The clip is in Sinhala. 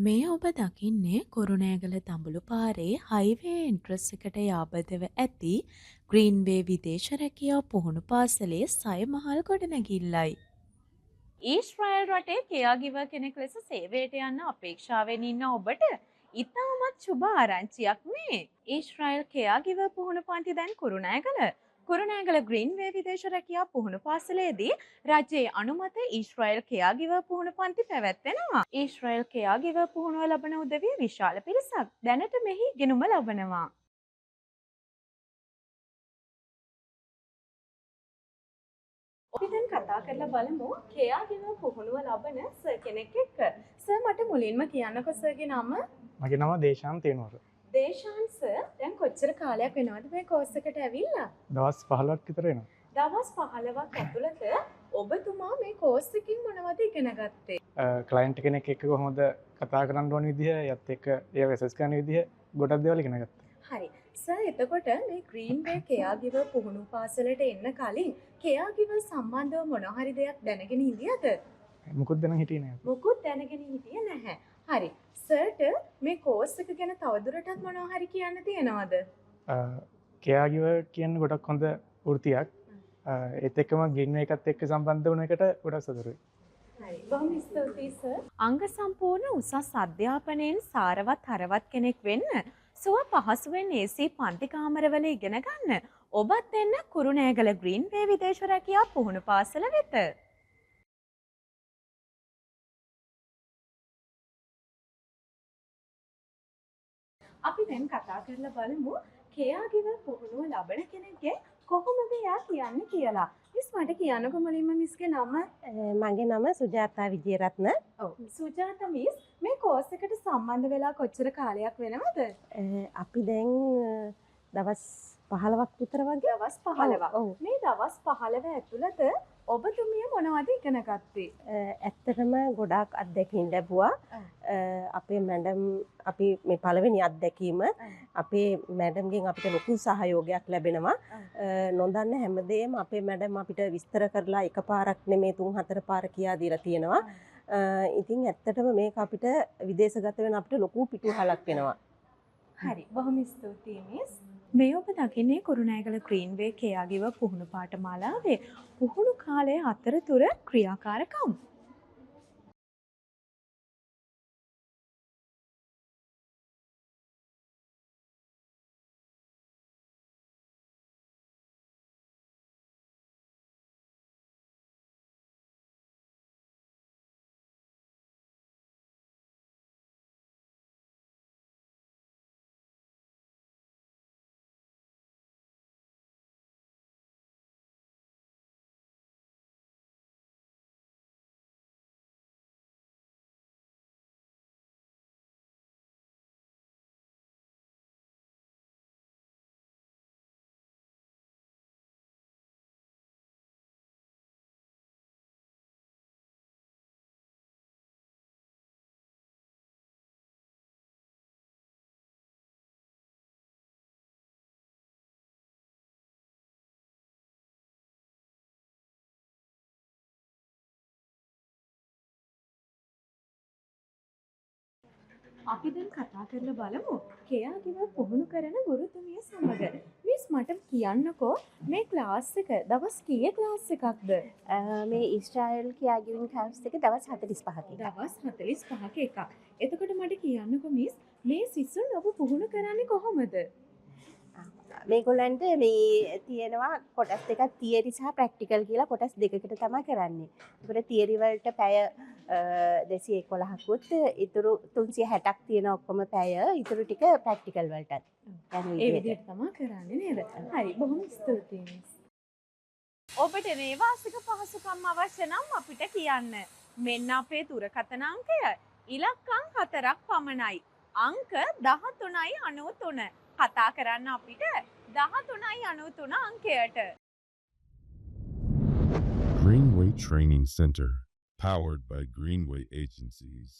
මේ ඔබ දකින්නේ කුරුණෑගල දඹුලු පාරේ හයිවේ එන්ට්‍රස් එකට යාබදව ඇති ග්‍රීන්වේ විදේශ රැකියා පුහුණු පාසලේ සයමහල් ගොඩනැගිල්ලයි. ඊශ්‍රායල් රටේ කෙයාගිවර් කෙනෙක් ලෙස සේවයට යන්න අපේක්ෂාවෙන් ඉන්න ඔබට ඉතාමත් සුබ ආරංචියක් මේ. ඊශ්‍රායල් කෙයාගිවර් පුහුණු පන්ති දැන් කුරුණෑගල ග්‍රීන්වේ විදේශ රැකියා පුහුණු පාසලේදී රජයේ අනුමත ඊශ්‍රායල් කෙයාගිවර් පුහුණු පන්ති පැවැත්වෙනවා. ඊශ්‍රායල් කෙයාගිවර් පුහුණුව ලබන උදවිය විශාල පිරිසක් දැනට මෙහි ඉගෙනුම ලබනවා. අපි දැන් කතා කරලා බලමු කෙයාගිවර් පුහුණුව ලබන සර් කෙනෙක් එක්ක. සර් මට මුලින්ම කියන්නකෝ සර්ගේ නම. මගේ නම දේශාන් තේනුවර. දේශාන් සර් දැන් කොච්චර කාලයක් වෙනවද මේ කෝස් එකට ඇවිල්ලා? දවස් 15ක් විතර වෙනවා. දවස් 15ක් ඇතුළත ඔබතුමා මේ කෝස් එකකින් මොනවද ඉගෙන ගත්තේ? ක්ලයන්ට් කෙනෙක් එක්ක කොහොමද කතා කරන්න ඕන විදිහ, යත් එක්ක ඒව ඇසස් කරන විදිහ ගොඩක් දේවල් ඉගෙන ගත්තා. හරි. සර් එතකොට මේ ග්‍රීන්වේ කෙයාගිවර් පුහුණු පාසලට එන්න කලින් කෙයාගිවර් සම්බන්ධව මොන හරි දෙයක් දැනගෙන ඉඳියද? මුකුත් දැනන් හිටියේ නෑ. මොකුත් දැනගෙන හිටියේ නැහැ. හරි. සර්ට මේ කෝස් එක ගැන තවදුරටත් මොනවා හරි කියන්න තියෙනවද? කෙයාගිවර් කියන්නේ ගොඩක් හොඳ වෘත්තියක්. ඒත් එක්කම ග්‍රීන්වේ එකත් එක්ක සම්බන්ධ වුණ එකට ගොඩක් සතුටුයි. හරි. බොහොම ස්තුතියි සර්. අංග සම්පූර්ණ උසස් අධ්‍යාපනයෙන් සාරවත් හරවත් කෙනෙක් වෙන්න සුව පහසුවෙන් AC පන්ති කාමරවල ඉගෙන ගන්න ඔබත් එන්න කුරුණෑගල ග්‍රීන්වේ විදේශ රැකියා පුහුණු පාසල වෙත. අපි දැන් කතා කරලා බලමු කෙයාගිවර් පුහුණුව ලබන කෙනෙක්ගේ කොහොමද එයා කියන්නේ කියලා. මිස් මට කියන්නකෝ මුලින්ම මිස්ගේ නම. මගේ නම සුජාතා විජේරත්න. ඔව් සුජාතා මිස් මේ කෝස් එකට සම්බන්ධ වෙලා කොච්චර කාලයක් වෙනවද? අපි දැන් දවස් 15ක් විතර වගේ. දවස් 15ක්. ඔව්. මේ දවස් 15 ඇතුළත ඔබතුමිය මොනවද ඉගෙන ගත්තේ? ඇත්තටම ගොඩාක් අත්දැකීම් ලැබුවා. අපේ මැඩම් අපි මේ පළවෙනි අත්දැකීම අපේ මැඩම්ගෙන් අපිට ලොකු සහයෝගයක් ලැබෙනවා. නොදන්න හැමදේම අපේ මැඩම් අපිට විස්තර කරලා එකපාරක් නෙමේ 3-4 පාර කියා දීලා තියෙනවා. ඉතින් ඇත්තටම මේක අපිට විදේශගත වෙන අපිට ලොකු පිටුහලක් වෙනවා. හරි. බොහොම ස්තුතියි මිස්. මේ ඔබ දකින්නේ කුරුණෑගල ග්‍රීන්වේ කෙයාගිවර් පුහුණු පාඨමාලාවේ පුහුණු කාලය අතරතුර ක්‍රියාකාරකම්. අපි දැන් කතා කරලා බලමු කෙයාගිවර් පුහුණු කරන ගුරුතුමිය සමග. මිස් මට කියන්නකෝ මේ ක්ලාස් එක දවස් කීයේ ක්ලාස් එකක්ද? මේ ඊශ්‍රායල් කියාගිවින් කෝස් එක දවස් 45ක. දවස් 45ක එකක්. එතකොට මට කියන්නකෝ මිස් මේ සිසුන් ඔබ පුහුණු කරන්නේ කොහොමද? මේගොල්ලන්ට මේ තියෙනවා කොටස් දෙකක් තියරි සහ ප්‍රැක්ටිකල් කියලා කොටස් දෙකකට තමයි කරන්නේ. ඒකට තියරි වලට පැය 211කුත් ඉතුරු 360ක් තියෙන ඔක්කොම පැය ඉතුරු ටික ප්‍රැක්ටිකල් වලටත්. ඒ විදිහට තමයි කරන්නේ නේද? හරි බොහොම ස්තුතියි මිස්. ඔබට නේවාසික පහසුකම් අවශ්‍ය නම් අපිට කියන්න. මෙන්න අපේ දුරකථන අංකය. ඉලක්කම් 4ක් පමණයි. අංක 13යි 93. කතා කරන්න අපිට 13යි 93 අංකයට. Greenway Training Center, powered by Greenway Agencies.